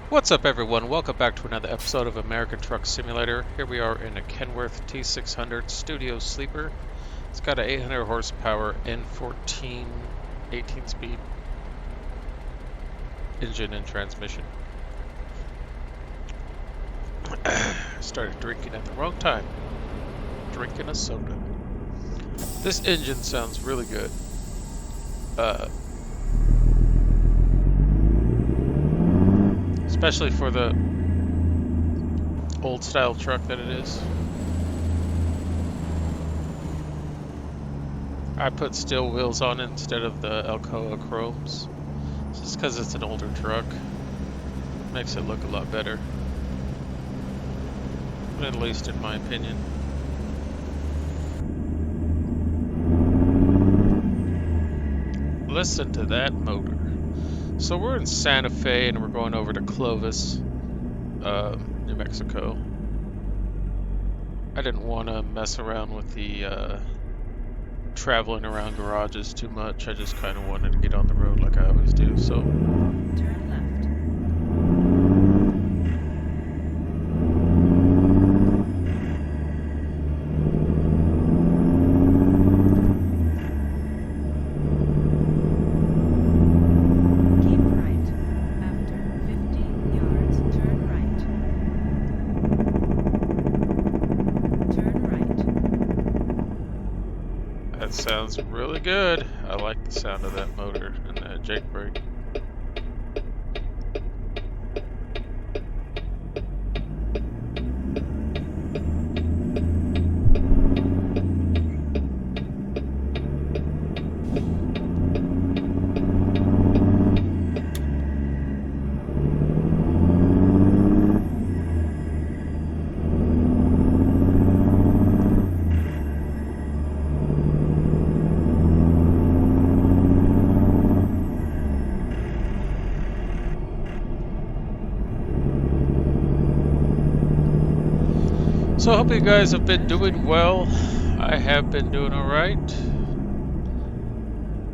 What's up everyone, welcome back to another episode of American Truck Simulator. Here we are in a Kenworth T600 Studio Sleeper. It's got an 800 horsepower N14 18-speed engine and transmission. Started drinking at the wrong time. Drinking a soda. This engine sounds really good. Especially for the old style truck that it is. I put steel wheels on it instead of the Alcoa chromes. Just because it's an older truck. Makes it look a lot better. At least in my opinion. Listen to that motor. So we're in Santa Fe and we're going over to Clovis, New Mexico. I didn't want to mess around with the traveling around garages too much. I just kind of wanted to get on the road like I always do. So turn left. Keep right. After 50 yards, turn right. Turn right. that sounds really good. I like the sound of that motor and that jake brake. So I hope you guys have been doing well. I have been doing alright.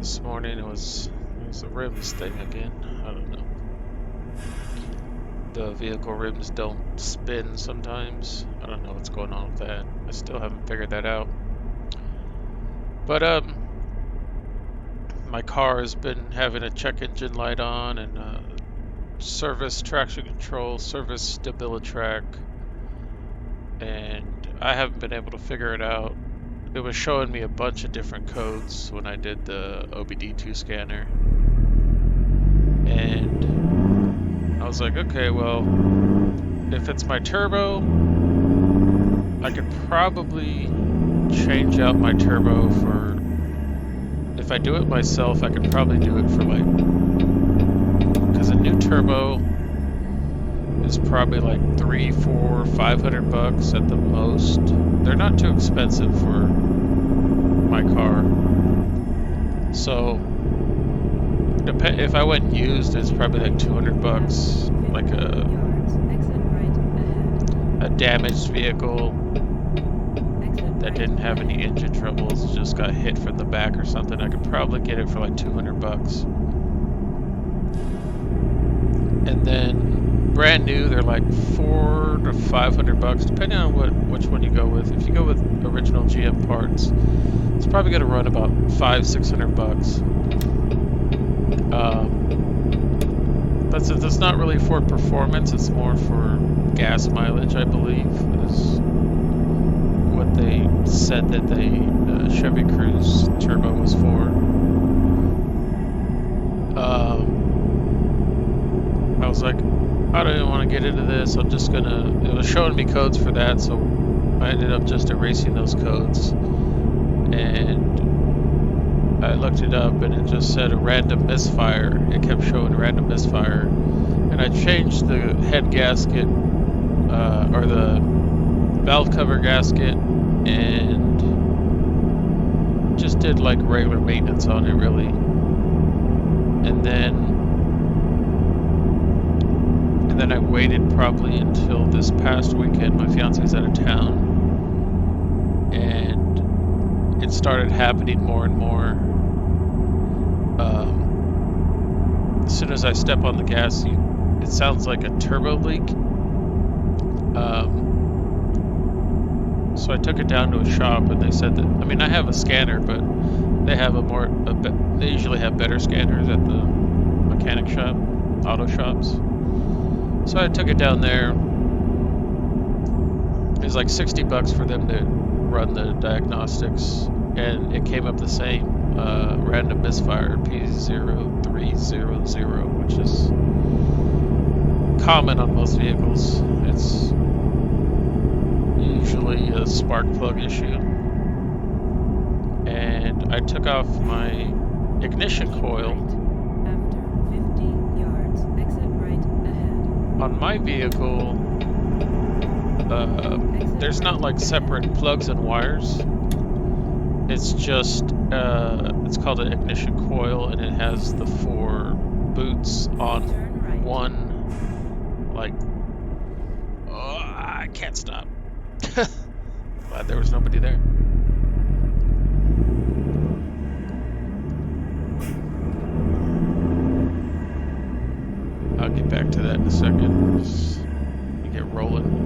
This morning it was the rims thing again. I don't know. The vehicle rims don't spin sometimes. I don't know what's going on with that. I still haven't figured that out. But my car has been having a check engine light on and service traction control, service StabiliTrak. And I haven't been able to figure it out. It was showing me a bunch of different codes when I did the OBD2 scanner. And I was like, okay, well, if it's my turbo, I could probably change out my turbo for, if I do it myself, I could probably do it for like, because a new turbo is probably like $300, $400, $500 at the most. They're not too expensive for my car. So if I went used, it's probably like $200, like a damaged vehicle that didn't have any engine troubles, just got hit from the back or something. I could probably get it for like $200. And then brand new, they're like $400 to $500, depending on which one you go with. If you go with original GM parts, it's probably going to run about $500-$600. That's not really for performance. It's more for gas mileage, I believe, is what they said that the Chevy Cruze turbo was for. I was like, I don't even want to get into this. I'm just gonna, it was showing me codes for that, so I ended up just erasing those codes. And I looked it up and it just said a random misfire. It kept showing random misfire. And I changed the head gasket, or the valve cover gasket, and just did like regular maintenance on it really. And then I waited probably until this past weekend. My fiance's out of town, and it started happening more and more. As soon as I step on the gas, it sounds like a turbo leak. So I took it down to a shop, and they said that, I mean, I have a scanner, but they have they usually have better scanners at the mechanic shop, auto shops. So I took it down there. It was like $60 for them to run the diagnostics, and it came up the same, random misfire P0300, which is common on most vehicles. It's usually a spark plug issue. And I took off my ignition Keep coil. right. After 50 yards, exit right ahead. On my vehicle, there's not like separate plugs and wires. It's just, it's called an ignition coil, and it has the 4 boots on Turn right. one, like, oh, I can't stop. Glad there was nobody there. I'll get back to that in a second. Just get rolling.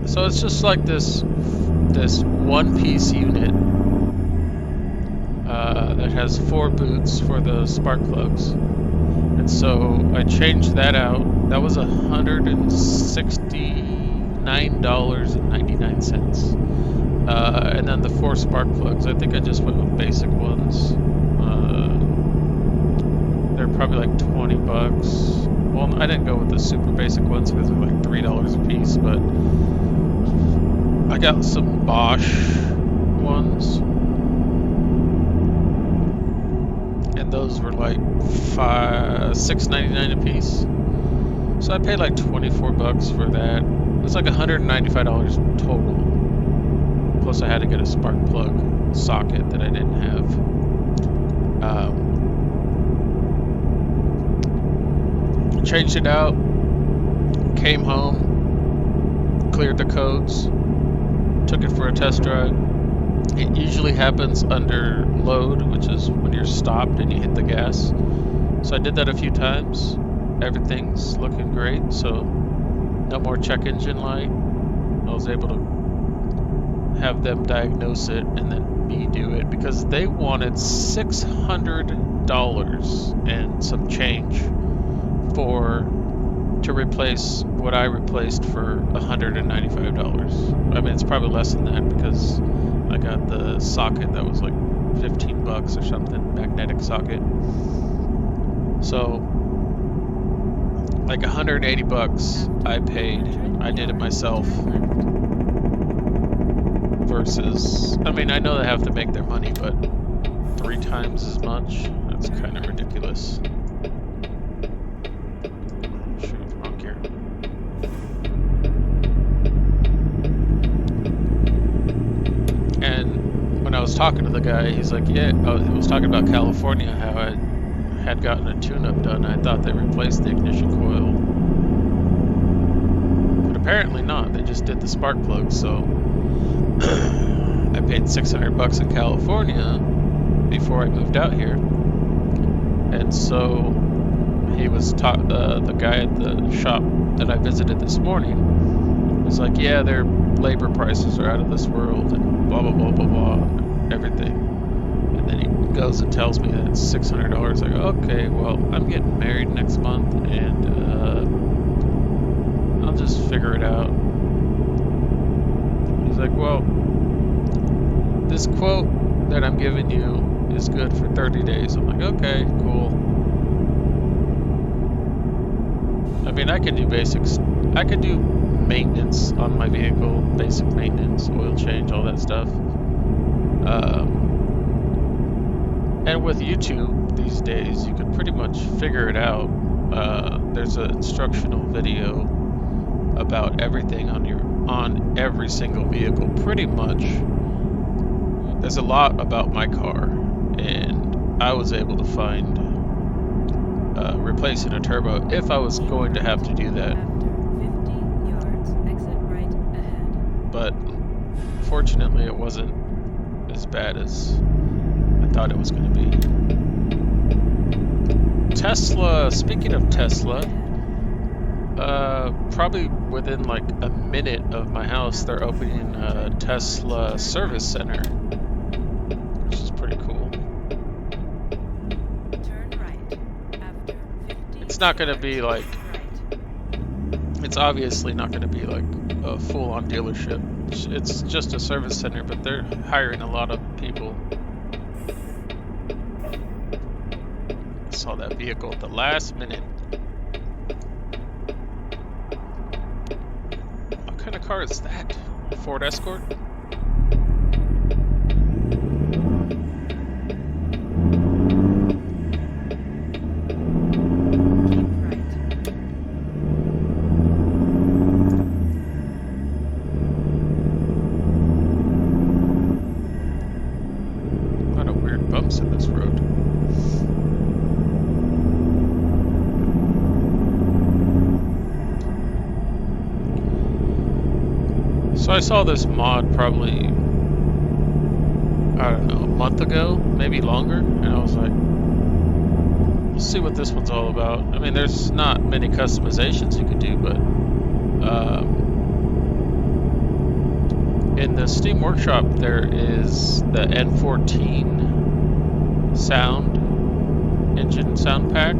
So it's just like this one-piece unit that has 4 boots for the spark plugs, and so I changed that out. That was $169.99, and then the 4 spark plugs. I think I just went with basic ones. They're probably like $20. Well, I didn't go with the super basic ones because they're like $3 a piece, but I got some Bosch ones, and those were like $6.99 a piece. So I paid like $24 for that. It was like $195 total. Plus I had to get a spark plug socket that I didn't have. Changed it out, came home, cleared the codes, took it for a test drive. It usually happens under load, which is when you're stopped and you hit the gas. So I did that a few times. Everything's looking great, so no more check engine light. I was able to have them diagnose it and then me do it, because they wanted $600 and some change to replace what I replaced for $195. I mean, it's probably less than that because I got the socket that was like $15 or something, magnetic socket. So like $180 I paid. I did it myself. Versus, I mean, I know they have to make their money, but 3 times as much? That's kind of ridiculous. And when I was talking to the guy, he's like, yeah, I was talking about California, how I had gotten a tune-up done. I thought they replaced the ignition coil. But apparently not. They just did the spark plug, so I paid $600 in California before I moved out here. And so he was the guy at the shop that I visited this morning was like, yeah, their labor prices are out of this world and blah blah blah blah blah and everything. And then he goes and tells me that it's $600. I go, okay, well, I'm getting married next month, and I'll just figure it out. He's like, well, this quote that I'm giving you is good for 30 days. I'm like, okay, cool. I mean, I could do basics. I could do maintenance on my vehicle, basic maintenance, oil change, all that stuff. And with YouTube these days, you can pretty much figure it out. There's an instructional video about everything on every single vehicle, pretty much. There's a lot about my car, and I was able to find replacing a turbo if I was going to have to do that. But fortunately, it wasn't as bad as I thought it was going to be. Tesla, speaking of Tesla, probably within like a minute of my house, they're opening a Tesla service center, which is pretty cool. Turn right after 50 It's not going to be like, right. it's obviously not going to be like a full-on dealership. It's just a service center, but they're hiring a lot of people. I saw that vehicle at the last minute. What kind of car is that? Ford Escort? Keep right. A lot of weird bumps in this road. So I saw this mod probably, I don't know, a month ago, maybe longer, and I was like, we'll see what this one's all about. I mean, there's not many customizations you could do, but in the Steam Workshop there is the N14 engine sound pack,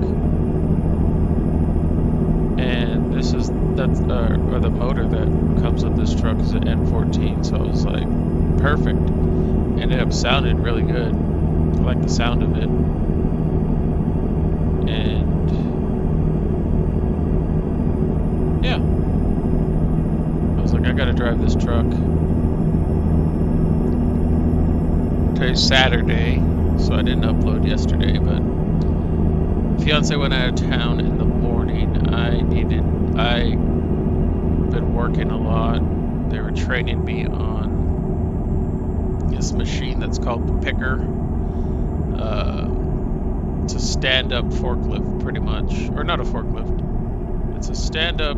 and this is or the motor that comes with this truck is an N14, so I was like, perfect. Ended up sounding really good. I like the sound of it. And yeah, I was like, I gotta drive this truck. Today's Saturday, so I didn't upload yesterday, but fiance went out of town in the morning. I been working a lot. They were training me on this machine that's called the picker. It's a stand-up forklift, pretty much, or not a forklift. It's a stand-up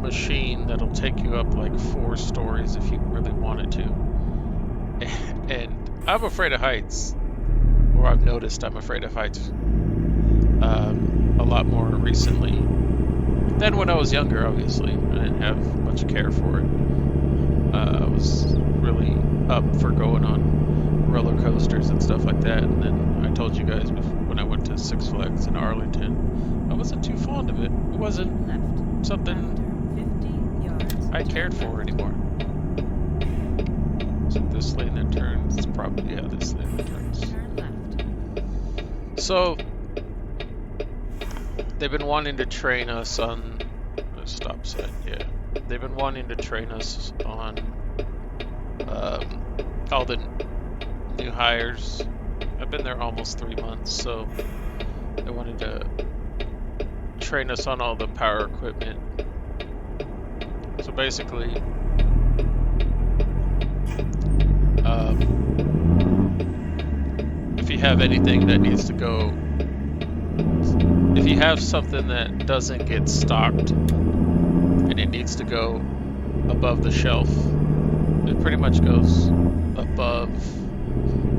machine that'll take you up like 4 stories if you really wanted to. And I'm afraid of heights, or I've noticed I'm afraid of heights a lot more recently than when I was younger. Obviously, I didn't have much care for it. I was really up for going on roller coasters and stuff like that, and then I told you guys when I went to Six Flags in Arlington, I wasn't too fond of it. It wasn't Left something after 50 yards. I cared for anymore. So this lane that turns, it's probably, yeah, this lane that turns. Turn left. So they've been wanting to train us on a stop sign, yeah. They've been wanting to train us on all the new hires. I've been there almost 3 months, so they wanted to train us on all the power equipment. So basically, if you have anything that needs to go, if you have something that doesn't get stocked and it needs to go above the shelf, it pretty much goes above,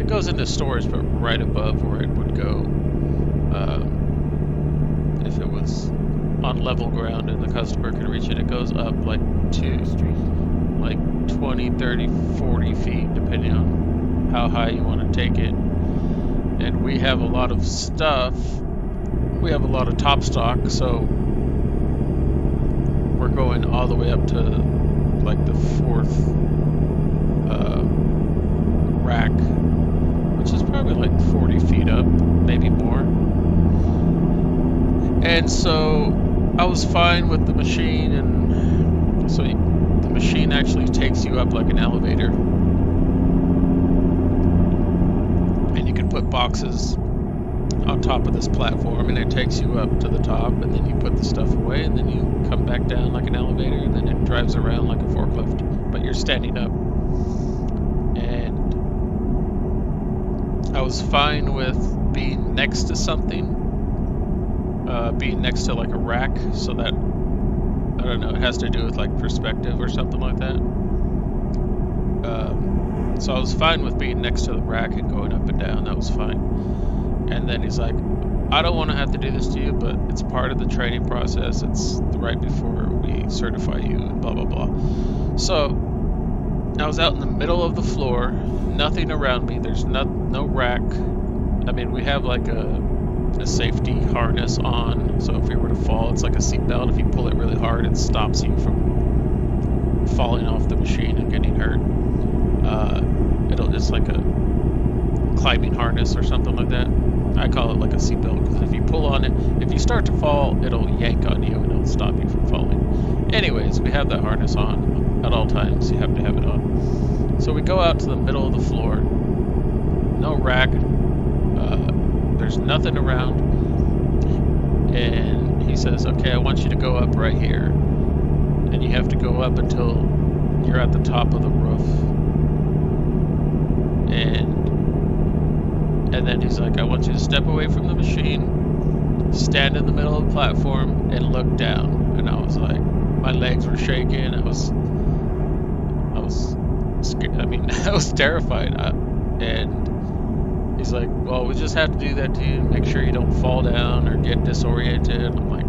it goes into storage, but right above where it would go if it was on level ground and the customer could reach it. It goes up like to like 20, 30, 40 feet, depending on how high you want to take it. And we have a lot of stuff. We have a lot of top stock, so we're going all the way up to like the 4th rack, which is probably like 40 feet up, maybe more. And so I was fine with the machine, and so the machine actually takes you up like an elevator, and you can put boxes on top of this platform, and it takes you up to the top, and then you put the stuff away, and then you come back down like an elevator, and then it drives around like a forklift, but you're standing up. And I was fine with being next to something, being next to like a rack, so that, I don't know, it has to do with like perspective or something like that. So I was fine with being next to the rack and going up and down. That was fine. And then he's like, I don't want to have to do this to you, but it's part of the training process. It's right before we certify you and blah, blah, blah. So I was out in the middle of the floor, nothing around me. There's no rack. I mean, we have like a safety harness on, so if you were to fall, it's like a seatbelt. If you pull it really hard, it stops you from falling off the machine and getting hurt. It's like a climbing harness or something like that. I call it like a seatbelt because if you pull on it, if you start to fall, it'll yank on you and it'll stop you from falling. Anyways, we have that harness on at all times. You have to have it on. So we go out to the middle of the floor. No rack. There's nothing around. And he says, okay, I want you to go up right here. And you have to go up until you're at the top of the roof. And then he's like, I want you to step away from the machine, stand in the middle of the platform, and look down. And I was like, my legs were shaking. I was scared. I mean, I was terrified. And he's like, well, we just have to do that to you, make sure you don't fall down or get disoriented. I'm like,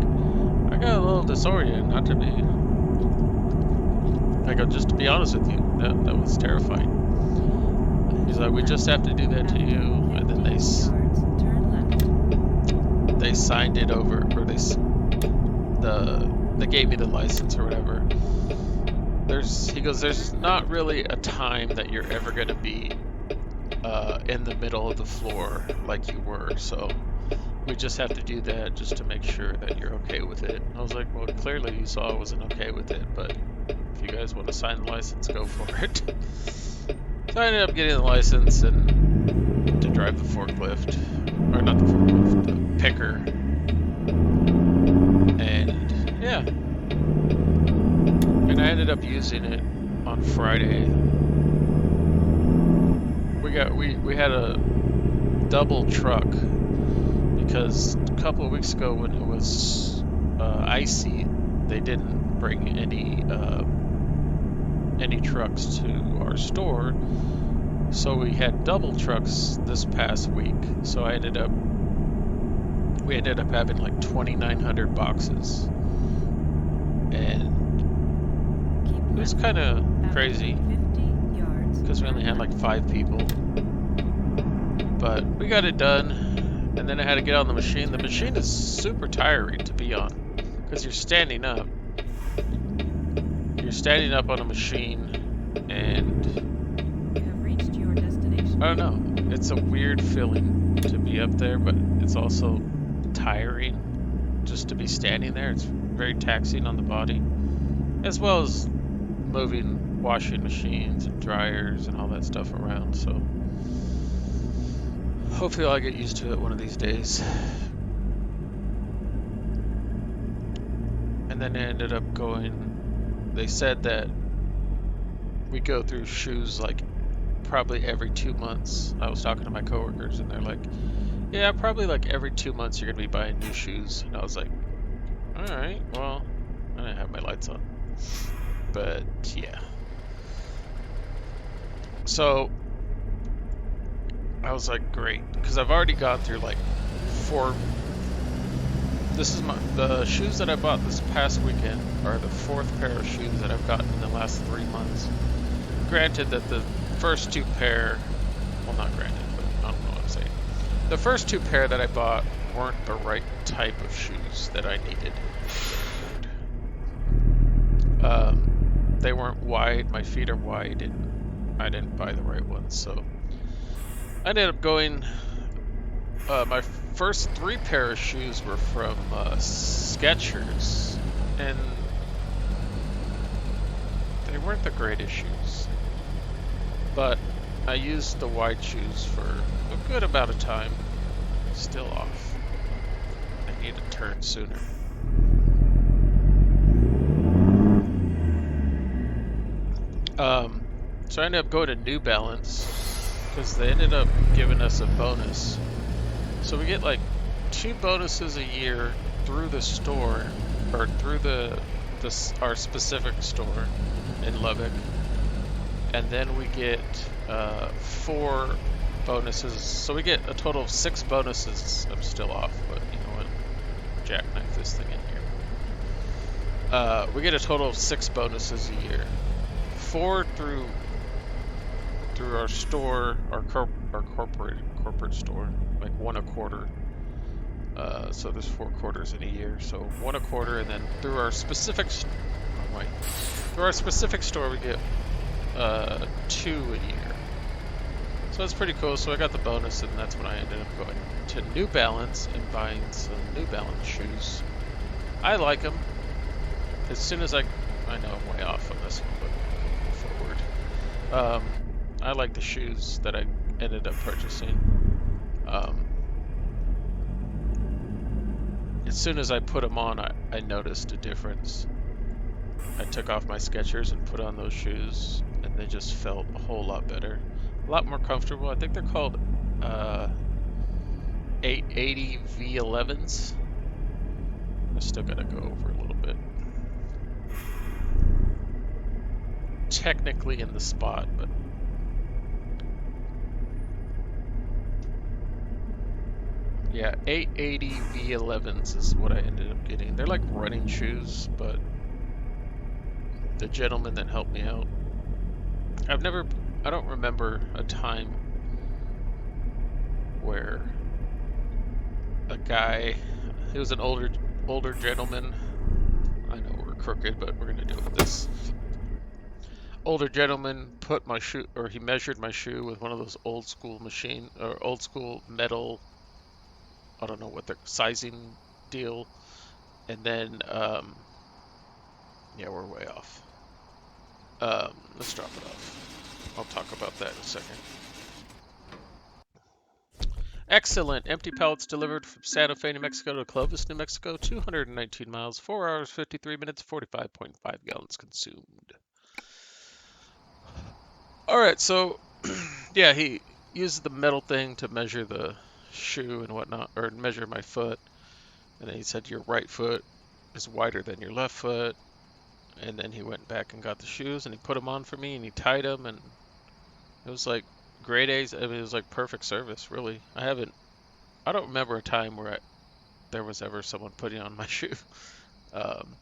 I got a little disoriented, not to be. I go, just to be honest with you, that was terrifying. He's like, we just have to do that to you. And then they signed it over, or they gave me the license or whatever. He goes, there's not really a time that you're ever going to be in the middle of the floor like you were, so we just have to do that just to make sure that you're okay with it. And I was like, well, clearly you saw I wasn't okay with it, but if you guys want to sign the license, go for it. So I ended up getting the license and to drive the forklift, or not the forklift, the picker. And yeah, and I ended up using it on Friday. We had a double truck because a couple of weeks ago when it was icy, they didn't bring any trucks to our store, so we had double trucks this past week. So we ended up having like 2,900 boxes, and it was kind of crazy because we only had like 5 people, but we got it done. And then I had to get on the machine. The machine is super tiring to be on because you're standing up. You're standing up on a machine, and You have reached your destination. I don't know. It's a weird feeling to be up there, but it's also tiring just to be standing there. It's very taxing on the body, as well as moving washing machines and dryers and all that stuff around. So hopefully I'll get used to it one of these days. And then I ended up going. They said that we go through shoes like probably every 2 months. I was talking to my coworkers and they're like, yeah, probably like every 2 months you're gonna be buying new shoes. And I was like, all right, well, I didn't have my lights on, but yeah. So I was like, great, because I've already gone through like 4. This is the shoes that I bought this past weekend are the 4th pair of shoes that I've gotten in the last 3 months. Granted that the first 2 pair, well, not granted, but I don't know what I'm saying. The first 2 pair that I bought weren't the right type of shoes that I needed. They weren't wide. My feet are wide, and I didn't buy the right ones, so I ended up going. My first 3 pair of shoes were from Skechers, and they weren't the greatest shoes. But I used the wide shoes for a good amount of time. Still off. I need to turn sooner. So I ended up going to New Balance because they ended up giving us a bonus. So we get like 2 bonuses a year through the store, or through our specific store in Lubbock, and then we get 4 bonuses. So we get a total of 6 bonuses. I'm still off, but you know what? Jackknife this thing in here. We get a total of 6 bonuses a year. 4 through our store, our corporate store, like 1 a quarter. So there's 4 quarters in a year, so 1 a quarter, and then through our specific through our specific store we get 2 a year. So that's pretty cool. So I got the bonus, and that's when I ended up going to New Balance and buying some New Balance shoes. I like them. As soon as I know I'm way off on this one, but go forward. I like the shoes that I ended up purchasing. As soon as I put them on, I noticed a difference. I took off my Skechers and put on those shoes, and they just felt a whole lot better. A lot more comfortable. I think they're called 880 V11s. I still gotta go over a little bit. Technically in the spot, but yeah, 880 V11s is what I ended up getting. They're like running shoes, but the gentleman that helped me out, I don't remember a time where a guy, he was an older gentleman. I know we're crooked, but we're gonna deal with this. Older gentleman put my shoe, or he measured my shoe with one of those old school metal, I don't know what the sizing deal, and then yeah, we're way off. Let's drop it off. I'll talk about that in a second. Excellent. Empty pallets delivered from Santa Fe, New Mexico to Clovis, New Mexico. 219 miles, 4 hours, 53 minutes, 45.5 gallons consumed. All right, so yeah, he used the metal thing to measure the shoe and whatnot, or measure my foot. And then he said your right foot is wider than your left foot. And then he went back and got the shoes and he put them on for me and he tied them, and it was like grade A's. I mean, it was like perfect service, really. I don't remember a time where there was ever someone putting on my shoe. Um,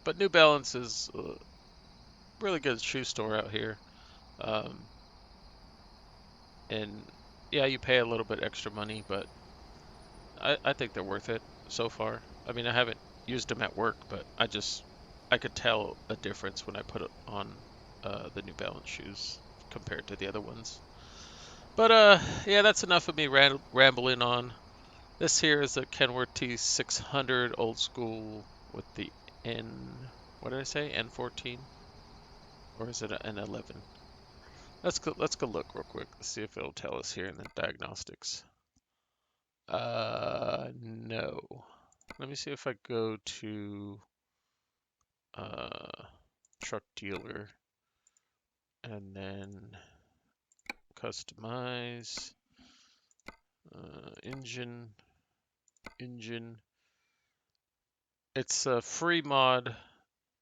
but New Balance is a really good shoe store out here. Um, and yeah, you pay a little bit extra money, but I think they're worth it so far. I mean, I haven't used them at work, but I could tell a difference when I put it on the New Balance shoes compared to the other ones. But yeah, that's enough of me rambling on. This here is a Kenworth T600 old school with the what did I say? N14? Or is it an N11? Let's go look real quick. Let's see if it'll tell us here in the diagnostics. No. Let me see if I go to truck dealer and then customize engine. It's a free mod.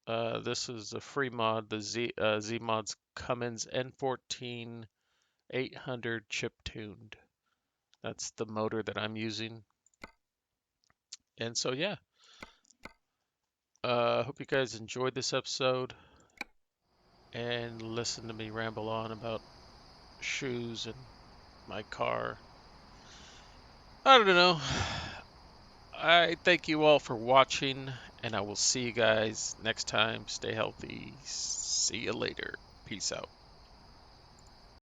This is a free mod. The Z mod's Cummins N14 800 chip tuned. That's the motor that I'm using. And so yeah, hope you guys enjoyed this episode and listen to me ramble on about shoes and my car. I don't know. I thank you all for watching, and I will see you guys next time. Stay healthy. See you later. Peace out.